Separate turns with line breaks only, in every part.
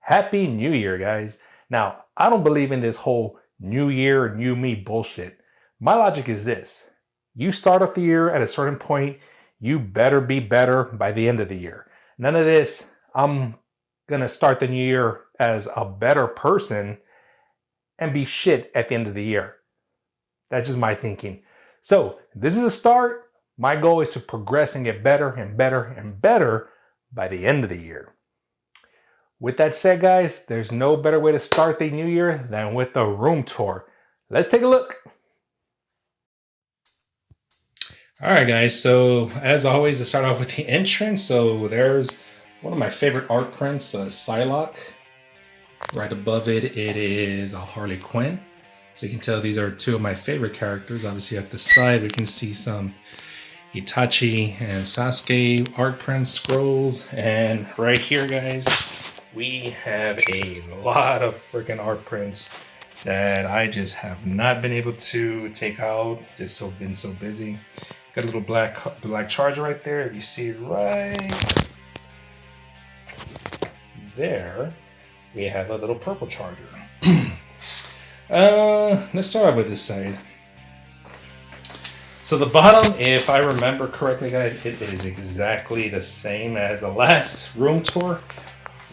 Happy New Year, guys. Now, I don't believe in this whole new year, new me bullshit. My logic is this: you start off the year at a certain point, you better be better by the end of the year. None of this, I'm gonna start the new year as a better person and be shit at the end of the year. That's just my thinking. So, this is a start. My goal is to progress and get better and better and better by the end of the year. With that said, guys, there's no better way to start the new year than with a room tour. Let's take a look. All right, guys. So, as always, to start off with the entrance. So, there's one of my favorite art prints, Psylocke. Right above it, it is a Harley Quinn. So, you can tell these are two of my favorite characters. Obviously, at the side, we can see some Itachi and Sasuke art prints, scrolls. And right here, guys, we have a lot of freaking art prints that I just have not been able to take out. Just been so busy. Got a little black charger right there. If you see it right there, we have a little purple charger. Let's start off with this side. So the bottom, if I remember correctly, guys, it is exactly the same as the last room tour.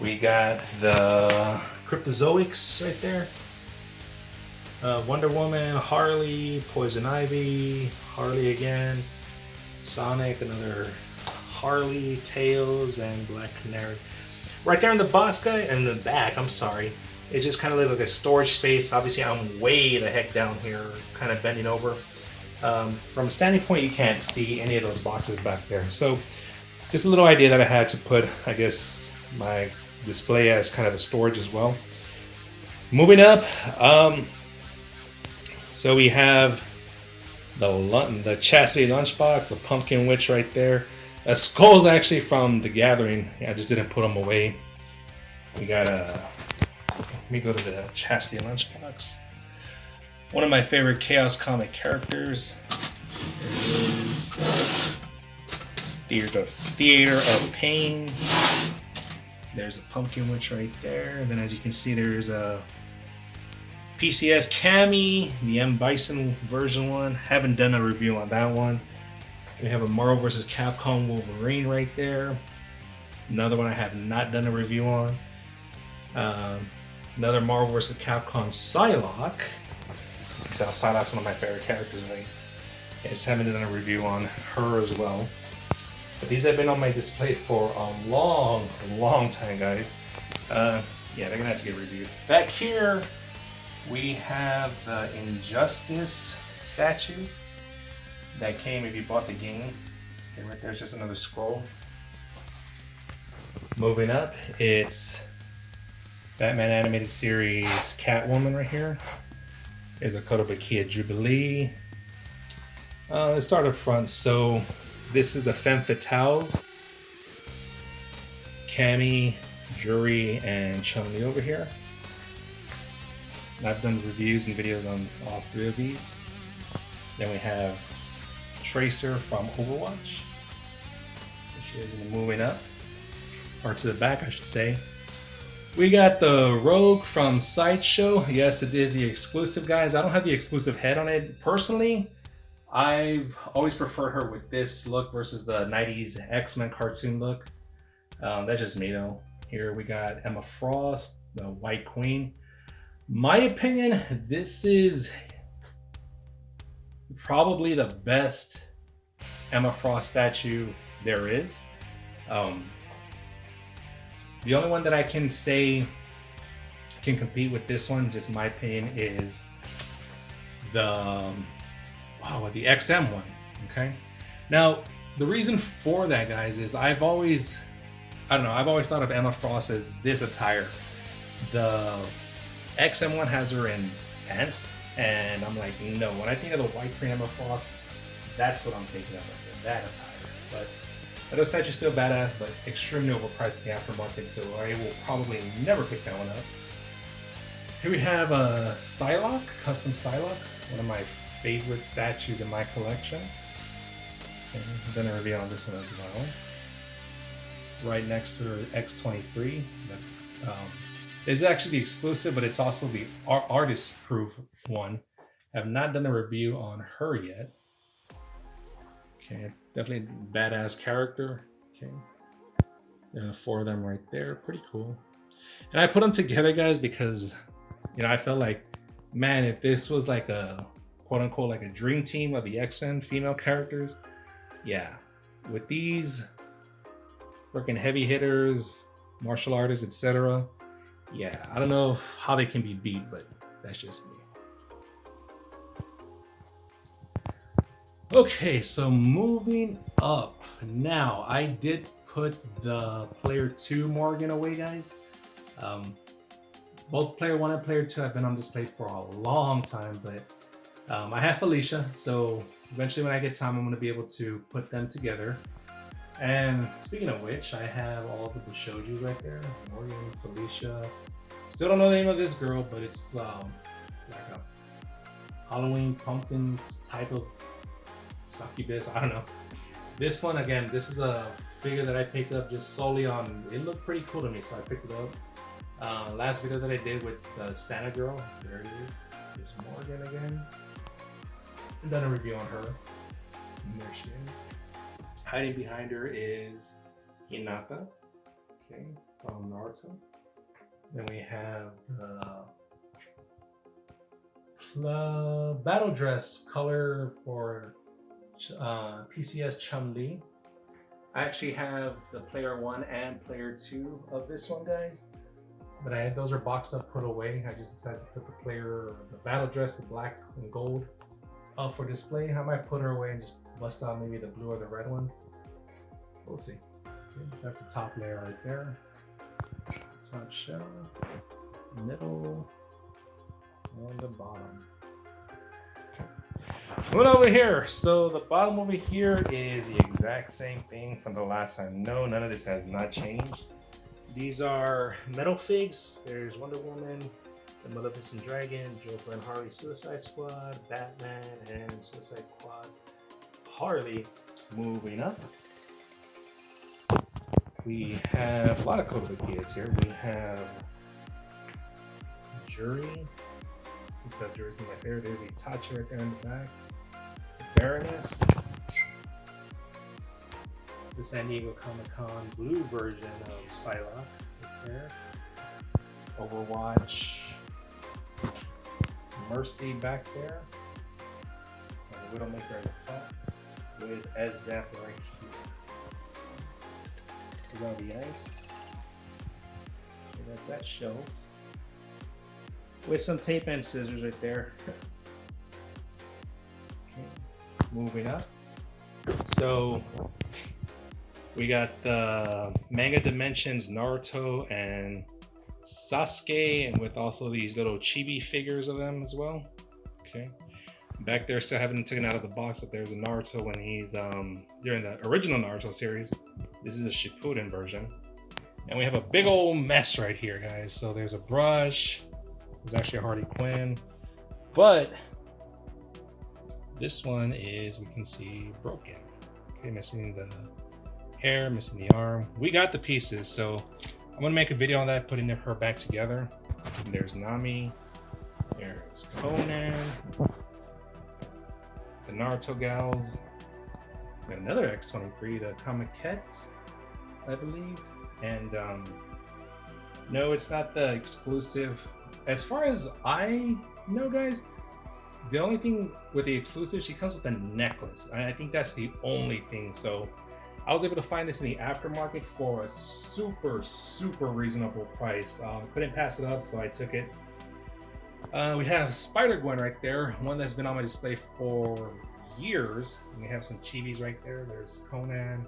We got the Cryptozoics right there. Wonder Woman, Harley, Poison Ivy, Harley again, Sonic, another Harley, Tails, and Black Canary. Right there in the box, guy, and the back, I'm sorry, it just kind of looks like a storage space. Obviously, I'm way the heck down here, kind of bending over. From a standing point, you can't see any of those boxes back there. So, just a little idea that I had to put, I guess, my display as kind of a storage as well. Moving up, so we have the Chastity Lunchbox, the Pumpkin Witch right there. Skull's actually from The Gathering. I just didn't put them away. We got let me go to the Chastity Lunchbox. One of my favorite Chaos comic characters is Theater of Pain. There's a Pumpkin Witch right there. And then as you can see, there's a PCS Cammy, the M. Bison version one. Haven't done a review on that one. We have a Marvel vs. Capcom Wolverine right there. Another one I have not done a review on. Another Marvel vs. Capcom Psylocke. You can tell Psylocke's one of my favorite characters, right? I just haven't done a review on her as well. But these have been on my display for a long time, guys. Yeah, they're gonna have to get reviewed. Back here, we have the Injustice statue that came if you bought the game. Okay, right there's just another scroll. Moving up, it's Batman Animated Series Catwoman right here. There's a Kotobukiya Jubilee. Let's start up front. So this is the Femme Fatales. Cammy, Jury, and Chun-Li over here. I've done reviews and videos on all three of these. Then we have Tracer from Overwatch. She is moving up, or to the back, I should say. We got the Rogue from Sideshow. Yes, it is the exclusive, guys. I don't have the exclusive head on it. Personally, I've always preferred her with this look versus the 90s X-Men cartoon look. That's just me, though. Here we got Emma Frost, the White Queen. My opinion, this is probably the best Emma Frost statue there is. The only one that I can say can compete with this one, just my opinion, is the XM one. Okay. Now, the reason for that, guys, is I've always thought of Emma Frost as this attire. The XM one has her in pants, and I'm like, no. When I think of the White Queen Emma Frost, that's what I'm thinking of, that attire. But that statue's still badass, but extremely overpriced in the aftermarket, so I will probably never pick that one up. Here we have a Psylocke, custom Psylocke, one of my favorite statues in my collection. Okay, I've done a review on this one as well. Right next to her X-23, the It's actually the exclusive, but it's also the artist proof one. Have not done a review on her yet. Okay, definitely badass character. Okay, there are the four of them right there. Pretty cool. And I put them together, guys, because I felt like, man, if this was like a quote unquote like a dream team of the X-Men female characters, yeah, with these freaking heavy hitters, martial artists, etc. Yeah, I don't know how they can be beat, but that's just me. Okay, so moving up. Now, I did put the player 2 Morgan away, guys. Both player 1 and player 2 have been on display for a long time, but I have Felicia, so eventually when I get time, I'm going to be able to put them together. And speaking of which, I have all of the shoujus right there. Morgan, Felicia. Still don't know the name of this girl, but it's like a Halloween pumpkin type of succubus. I don't know. This one, again, this is a figure that I picked up just solely on, it looked pretty cool to me, so I picked it up. Last video that I did with Santa Girl, there it is. There's Morgan again. I've done a review on her. And there she is. Hiding behind her is Hinata, okay, from Naruto. Then we have the battle dress color for PCS Chun-Li. I actually have the player 1 and player 2 of this one, guys. But those are boxed up, put away. I just decided to put the battle dress, the black and gold, up for display. I might put her away and just bust out maybe the blue or the red one. We'll see. Okay, that's the top layer right there. Top shelf, middle, and the bottom. Moving over here. So the bottom over here is the exact same thing from the last time. No, none of this has not changed. These are metal figs. There's Wonder Woman, the Maleficent Dragon, Joker and Harley Suicide Squad, Batman and Suicide Squad Harley. Moving up, we have a lot of Kotobukias here. We have Jury. Except Jury's my favorite. There's Itachi right there in the back. The Baroness. The San Diego Comic-Con blue version of Psylocke right there. Overwatch. Mercy back there. And the Widowmaker in the front with Esdeath right here. We got the ice. So that's that shelf. With some tape and scissors right there. Okay. Moving up. So we got the Manga Dimensions Naruto and Sasuke, and with also these little chibi figures of them as well. Okay. Back there, still haven't taken out of the box, but there's a Naruto when he's during the original Naruto series. This is a Shippuden version. And we have a big old mess right here, guys. So there's a brush. There's actually a Harley Quinn. But this one is, we can see, broken. Okay, missing the hair, missing the arm. We got the pieces, so I'm gonna make a video on that, putting her back together. And there's Nami. There's Conan. The Naruto gals. We got another X-23, the Kamakette, I believe. And no, it's not the exclusive. As far as I know, guys, the only thing with the exclusive, she comes with a necklace. I think that's the only thing. So I was able to find this in the aftermarket for a super, super reasonable price. Couldn't pass it up, so I took it. We have Spider-Gwen right there, one that's been on my display for years. And we have some chibis right there. There's Conan,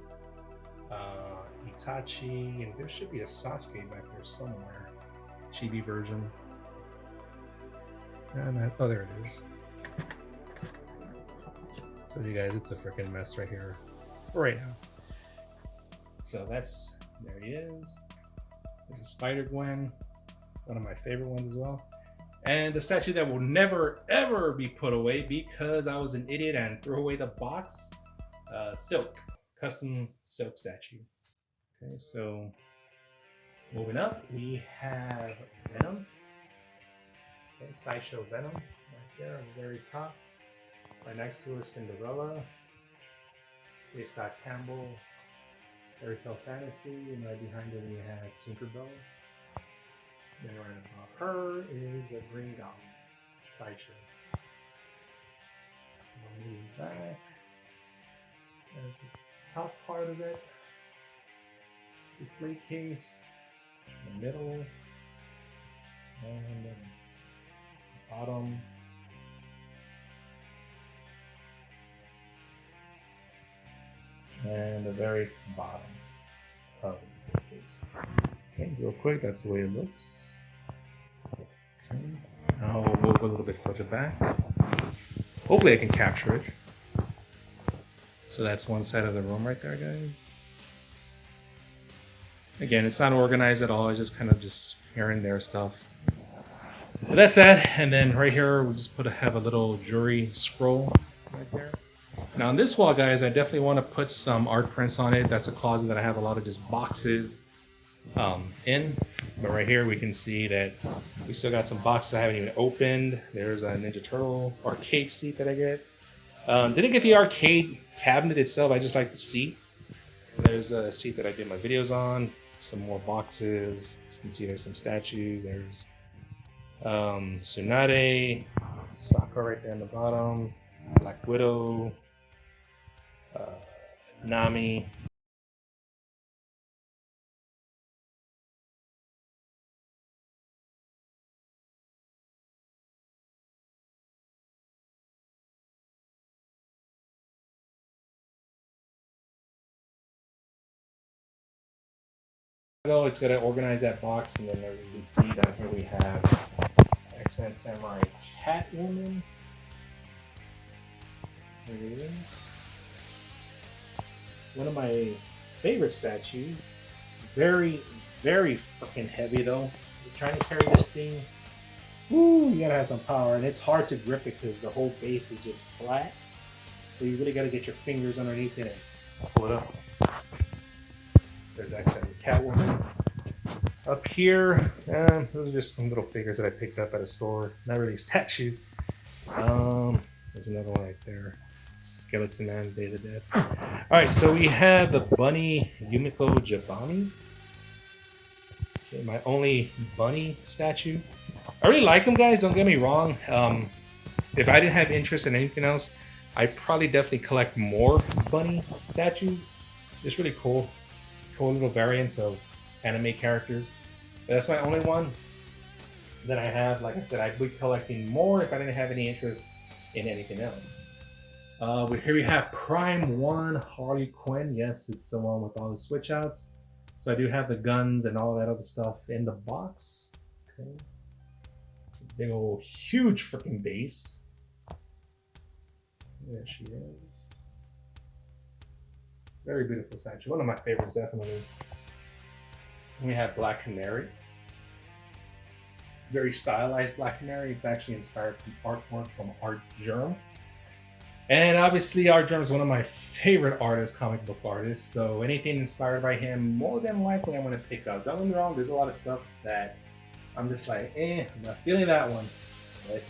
Itachi, and there should be a Sasuke back there somewhere. Chibi version. And oh, there it is. So you guys, it's a freaking mess right here for right now. So that's, there he is. There's a Spider-Gwen, one of my favorite ones as well. And the statue that will never ever be put away because I was an idiot and threw away the box. Silk, custom silk statue. Okay, so moving up, we have Sideshow Venom right there on the very top. Right next to her, Cinderella. J. Scott Campbell, Fairy Tale Fantasy, and right behind her we have Tinkerbell. Then right above her is a Green Goblin, Sideshow. So moving back, there's the top part of it. Display case, the middle, and then the bottom. And the very bottom of the display case. Okay, real quick, that's the way it looks. Okay, now we'll move a little bit further back. Hopefully I can capture it. So that's one side of the room right there, guys. Again, it's not organized at all, it's just kind of just here and there stuff. But that's that, and then right here we just have a little jewelry scroll right there. Now on this wall, guys, I definitely want to put some art prints on it. That's a closet that I have a lot of just boxes in. But right here we can see that we still got some boxes I haven't even opened. There's a Ninja Turtle arcade seat that I get. Didn't get the arcade cabinet itself, I just like the seat. There's a seat that I did my videos on. Some more boxes. You can see there's some statues. There's Tsunade, Sakura right there on the bottom, Black Widow, Nami. It's gonna organize that box, and then there you can see down here we have X-Men Samurai Catwoman. There it is. One of my favorite statues. Very, very fucking heavy though. You're trying to carry this thing. Woo, you gotta have some power, and it's hard to grip it because the whole base is just flat. So you really gotta get your fingers underneath it and pull it up. There's X-Men Catwoman. Up here, those are just some little figures that I picked up at a store. Not really statues. There's another one right there. Skeleton Man, Day of the Dead. Alright, so we have the bunny Yumiko Jabami. Okay, my only bunny statue. I really like them, guys, don't get me wrong. If I didn't have interest in anything else, I'd probably definitely collect more bunny statues. It's really cool. Cool little variants of anime characters. But that's my only one that I have. Like I said, I'd be collecting more if I didn't have any interest in anything else. Here we have Prime 1 Harley Quinn. Yes, it's the one with all the switch outs. So I do have the guns and all that other stuff in the box. Okay. Big old huge freaking base. There she is. Very beautiful statue. One of my favorites, definitely. And we have Black Canary. Very stylized Black Canary. It's actually inspired from artwork from Art Germ. And obviously, Art Germ is one of my favorite artists, comic book artists. So anything inspired by him, more than likely I'm going to pick up. Don't get me wrong, there's a lot of stuff that I'm just like, I'm not feeling that one. But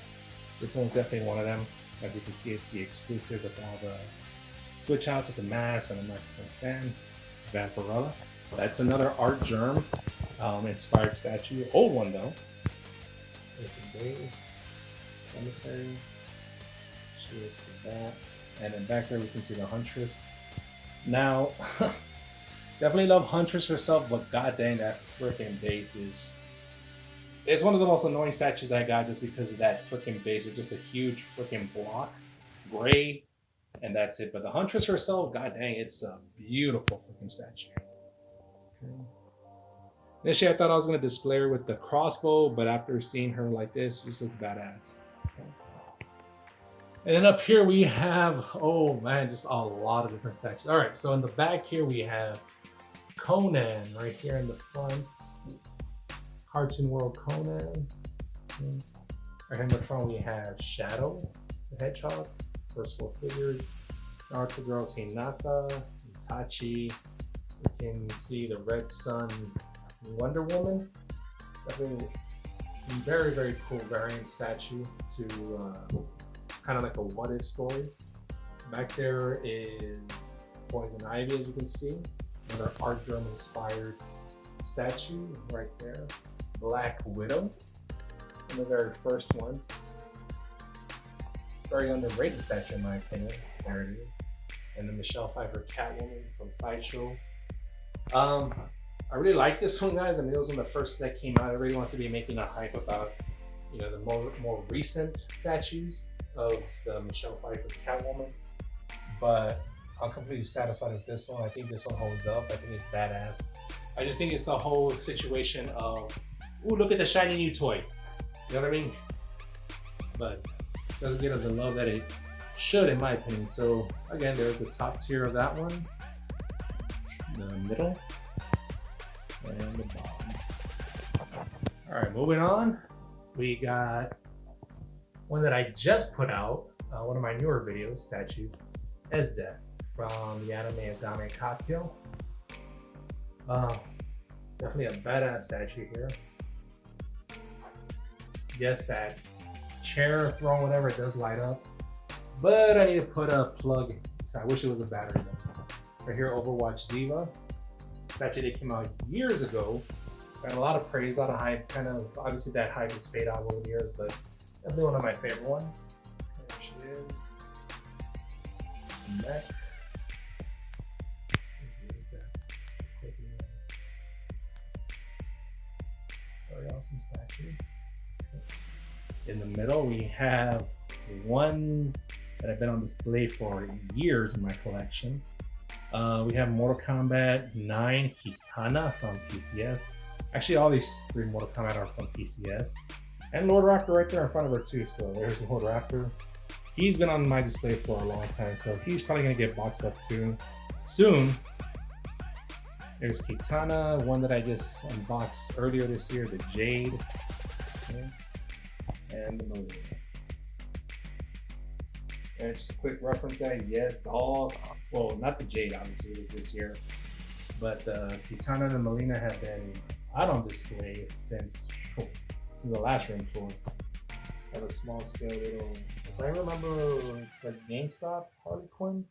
this one's definitely one of them. As you can see, it's the exclusive with all the switch outs with the mask and the microphone stand. Vampirella. That's another Art Germ inspired statue. Old one though. Days. Cemetery. She is for that. And then back there we can see the Huntress. Now, definitely love Huntress herself, but god dang, that freaking base is. It's one of the most annoying statues I got just because of that freaking base. It's just a huge freaking block, gray, and that's it. But the Huntress herself, god dang, it's a beautiful freaking statue. Okay. Initially, I thought I was going to display her with the crossbow, but after seeing her like this, she just looks badass. Okay. And then up here we have, oh man, just a lot of different statues. All right, so in the back here we have Conan right here in the front. Cartoon World Conan. Okay. Right here in the front we have Shadow, the Hedgehog. First four figures. Naruto Girls Hinata, Itachi. We can see the Red Sun Wonder Woman. Definitely Very, very cool variant statue to kind of like a what if story. Back there is Poison Ivy, as you can see, another art drum inspired statue right there. Black Widow, one of the very first ones. Very underrated statue in my opinion. There it is. And the Michelle Pfeiffer Catwoman from Sideshow. I really like this one, guys. I mean, it was one of the first that came out. Everybody wants to be making a hype about, you know, the more recent statues of the Michelle Pfeiffer Catwoman. But I'm completely satisfied with this one. I think this one holds up. I think it's badass. I just think it's the whole situation of, ooh, look at the shiny new toy. You know what I mean? But it doesn't get the love that it should, in my opinion. So again, there's the top tier of that one, the middle, and the bottom. All right, moving on. We got one that I just put out, one of my newer videos, statues, Esdeath from the anime Agame Kakyo. Definitely a badass statue here. Yes, that chair throne, whatever, it does light up. But I need to put a plug. So I wish it was a battery though. Right here, Overwatch Diva. Statue that came out years ago. Got a lot of praise, a lot of hype. Kind of, obviously that hype has faded out over the years, but definitely one of my favorite ones. There she is. Neck. Very awesome statue. In the middle, we have ones that have been on display for years in my collection. We have Mortal Kombat 9 Kitana from PCS. Actually, all these three Mortal Kombat are from PCS. And Lord Raptor right there in front of her too. So there's Lord Raptor. He's been on my display for a long time, so he's probably gonna get boxed up too soon. There's Kitana, one that I just unboxed earlier this year, the Jade. Okay. And the Melina. And just a quick reference, guys. Yes, all, well, not the Jade, obviously, it was this year, but Kitana and the Melina have been out on display since the last ring tour. At a small scale little, if I remember, it's like GameStop, Harley Quinn,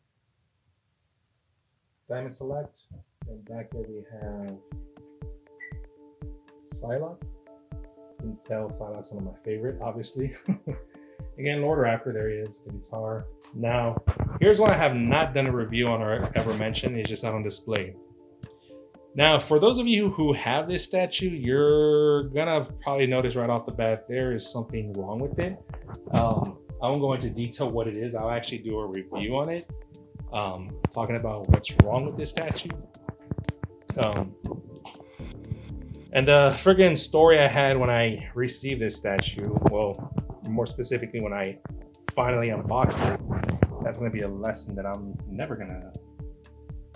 Diamond Select, and back there we have Psylocke. Didn't sell Psylocke's one of my favorite, obviously. Again, Lord Raptor, there he is, the guitar. Now, here's one I have not done a review on or ever mentioned, it's just not on display. Now, for those of you who have this statue, you're gonna probably notice right off the bat, there is something wrong with it. I won't go into detail what it is. I'll actually do a review on it, talking about what's wrong with this statue. And the friggin' story I had when I received this statue, well, more specifically when I finally unboxed it, that's gonna be a lesson that I'm never gonna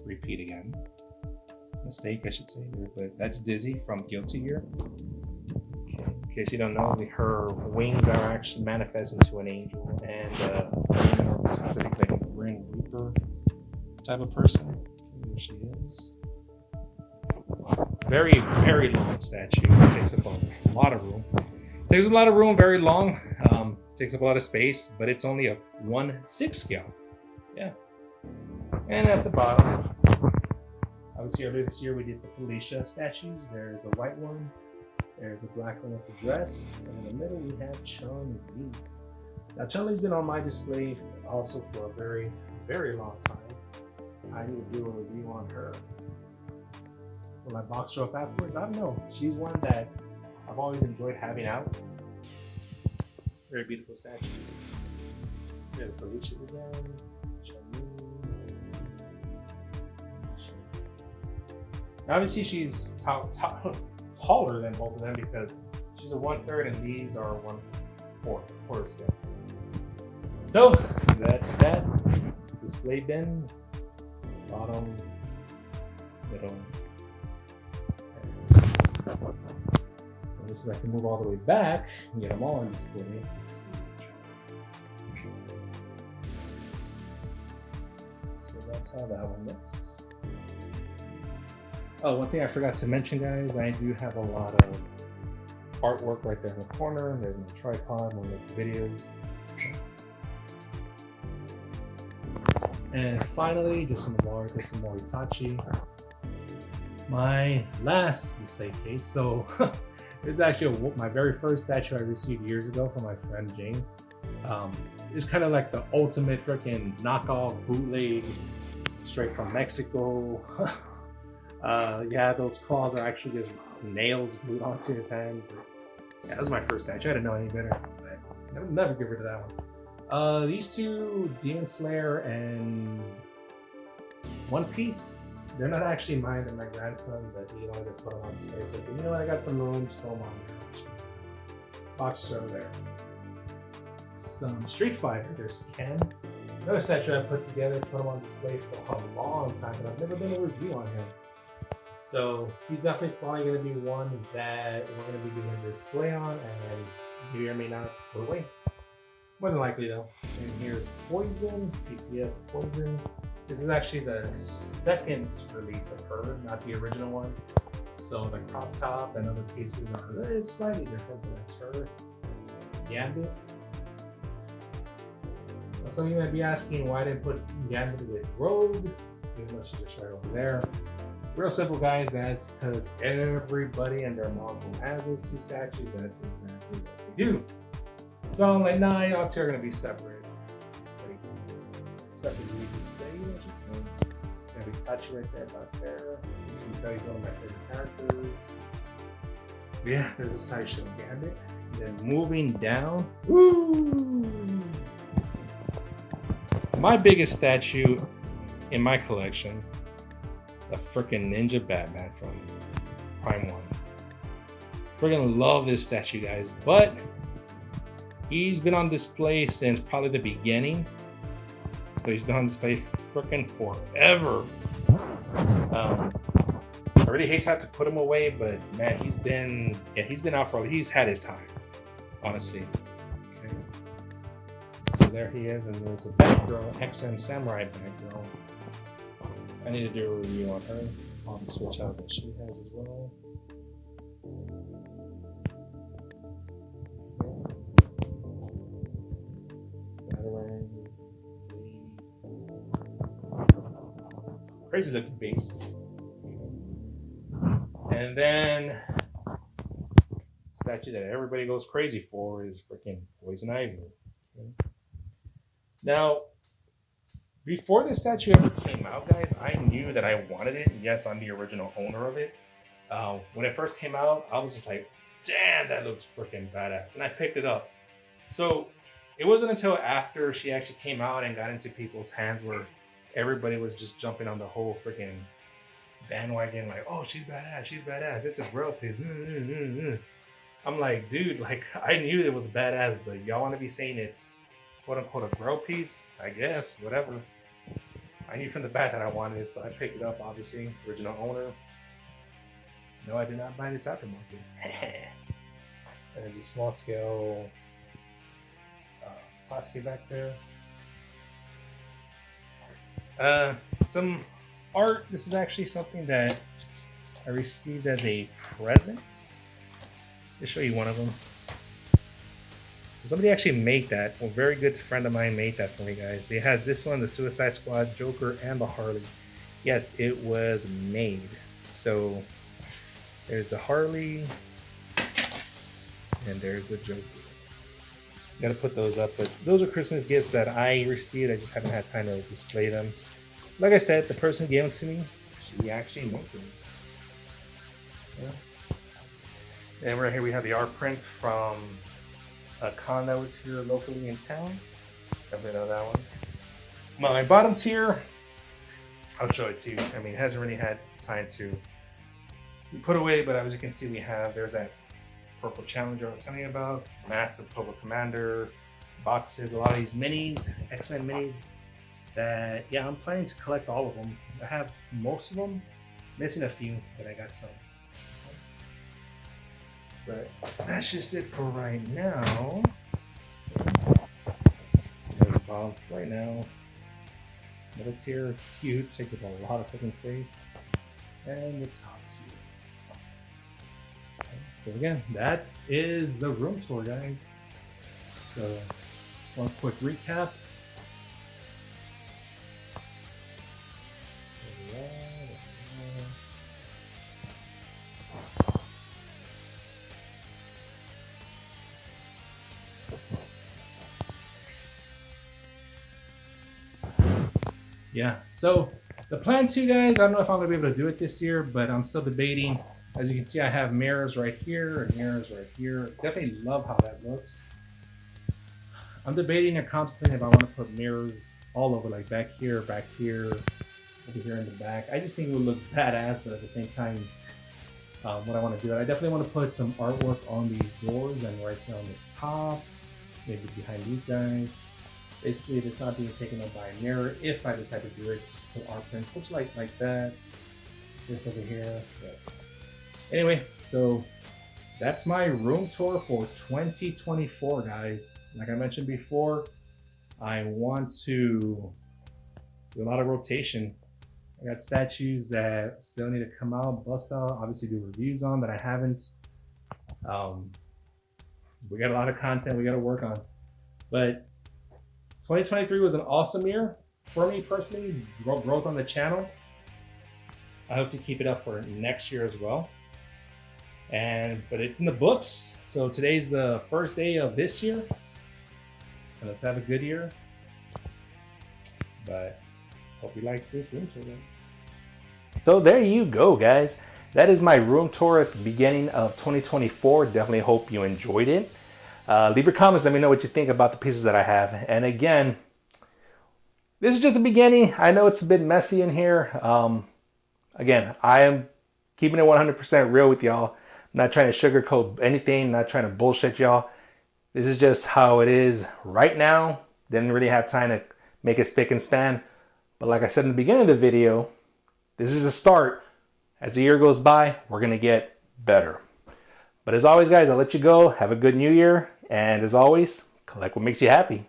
repeat again. Mistake, I should say, but that's Dizzy from Guilty Gear. Okay. In case you don't know, her wings are actually manifest into an angel, and specifically like a Grim Reaper type of person. Okay, there she is. Very, very long statue. It takes up a lot of room. Takes up a lot of room, very long. Takes up a lot of space, but it's only a 1/6 scale. Yeah. And at the bottom, obviously earlier this year we did the Felicia statues. There's the white one, there's the black one with the dress, and in the middle we have Chun-Li. Now Chun-Li's been on my display also for a very, very long time. I need to do a review on her. Will I box her up afterwards? I don't know. She's one that I've always enjoyed having out. Very beautiful statue. There's the Felicia's again. Obviously, she's taller than both of them because she's a 1/3 and these are 1/4 quarter scales. So that's that. Display bin, bottom, middle. Let me see if I can move all the way back and get them all on display. Let's see. So that's how that one looks. Oh, one thing I forgot to mention, guys, I do have a lot of artwork right there in the corner. There's my tripod when making videos. And finally, just some more Hitachi. My last display case. So this is actually my very first statue I received years ago from my friend James. It's kind of like the ultimate freaking knockoff bootleg, straight from Mexico. Yeah, those claws are actually just nails glued onto his hand. Yeah, that was my first statue. I didn't know any better, but I'll never get rid of that one. These two, Demon Slayer and One Piece, they're not actually mine. They're my grandson, but he wanted to put them on display. So I said, you know what, I got some room, just throw them on there. Boxes over there. Some Street Fighter. There's Ken. Another statue I put together, put him on display for a long time, but I've never done a review on him. So he's definitely probably going to be one that we're going to be doing a display on, and maybe or may not put away. More than likely though. And here's Poison, PCS Poison. This is actually the second release of her, not the original one. So the crop top and other pieces are slightly different, but that's her. Gambit. Now, some of you might be asking why I didn't put Gambit with Rogue, even though she's just right over there. Real simple, guys. That's because everybody and their mom who has those two statues, that's exactly what they do. So I'm like, nah, y'all two are gonna be separated. Separately displayed, I should say. Gonna be Tachi right there, about there. You can tell he's one of my favorite characters. But yeah, there's a sideshow Gambit. Then moving down, woo! My biggest statue in my collection, the freaking Ninja Batman from Prime 1. Freaking love this statue, guys, but he's been on display since probably the beginning. So he's been on display freaking forever. I really hate to have to put him away, but man, he's been out for, he's had his time, honestly. Okay. So there he is, and there's a Batgirl, XM Samurai Batgirl. I need to do a review on her, all the switch outs that she has as well. Crazy looking beast. And then statue that everybody goes crazy for is freaking Poison Ivy. Okay. Now, before this statue ever came out, guys, I knew that I wanted it. Yes, I'm the original owner of it. When it first came out, I was just like, damn, that looks freaking badass. And I picked it up. So it wasn't until after she actually came out and got into people's hands where everybody was just jumping on the whole freaking bandwagon, like, oh, she's badass, it's a real piece. I'm like, dude, like, I knew it was badass, but y'all want to be saying it's quote unquote a grow piece? I guess, whatever. I knew from the bat that I wanted it, so I picked it up, obviously. Original owner. No, I did not buy this aftermarket. And there's a small scale Sasuke back there. Some art. This is actually something that I received as a present. I'll show you one of them. So somebody actually made that. A very good friend of mine made that for me, guys. It has this one, the Suicide Squad, Joker, and the Harley. Yes, it was made. So there's the Harley, and there's the Joker. Gotta put those up, but those are Christmas gifts that I received. I just haven't had time to display them. Like I said, the person who gave them to me, she actually made things. Yeah. And right here we have the art print from a con that was here locally in town. Everybody know that one. My bottom tier, I'll show it to you. I mean, it hasn't really had time to be put away, but as you can see, there's that Purple Challenger I was telling you about, Mask of Purple Commander, boxes, a lot of these minis, X-Men minis that, yeah, I'm planning to collect all of them. I have most of them, missing a few, but I got some. But that's just it for right now. So there's the bottom right now. Middle tier, huge, takes up a lot of freaking space. And the top tier. So again, that is the room tour, guys. So one quick recap. Yeah, so the plan too, guys, I don't know if I'm gonna be able to do it this year, but I'm still debating. As you can see, I have mirrors right here and mirrors right here. Definitely love how that looks. I'm debating and contemplating if I want to put mirrors all over, like back here, over here in the back. I just think it would look badass, but at the same time, what I want to do, I definitely want to put some artwork on these doors and right here on the top, maybe behind these guys. Basically, if it's not being taken up by a mirror, if I decide to do it, just put art prints, such like that. This over here. But anyway, so that's my room tour for 2024, guys. Like I mentioned before, I want to do a lot of rotation. I got statues that still need to come out, bust out, obviously do reviews on that I haven't. We got a lot of content we got to work on. But 2023 was an awesome year for me personally, growth on the channel. I hope to keep it up for next year as well. But it's in the books. So today's the first day of this year. And let's have a good year. But hope you like this room tour, guys. So there you go, guys. That is my room tour at the beginning of 2024. Definitely hope you enjoyed it. Leave your comments, let me know what you think about the pieces that I have. And again, this is just the beginning. I know it's a bit messy in here. Again, I am keeping it 100% real with y'all. I'm not trying to sugarcoat anything, not trying to bullshit y'all. This is just how it is right now. Didn't really have time to make it spick and span. But like I said in the beginning of the video, this is a start. As the year goes by, we're gonna get better. But as always, guys, I'll let you go. Have a good new year. And as always, collect what makes you happy.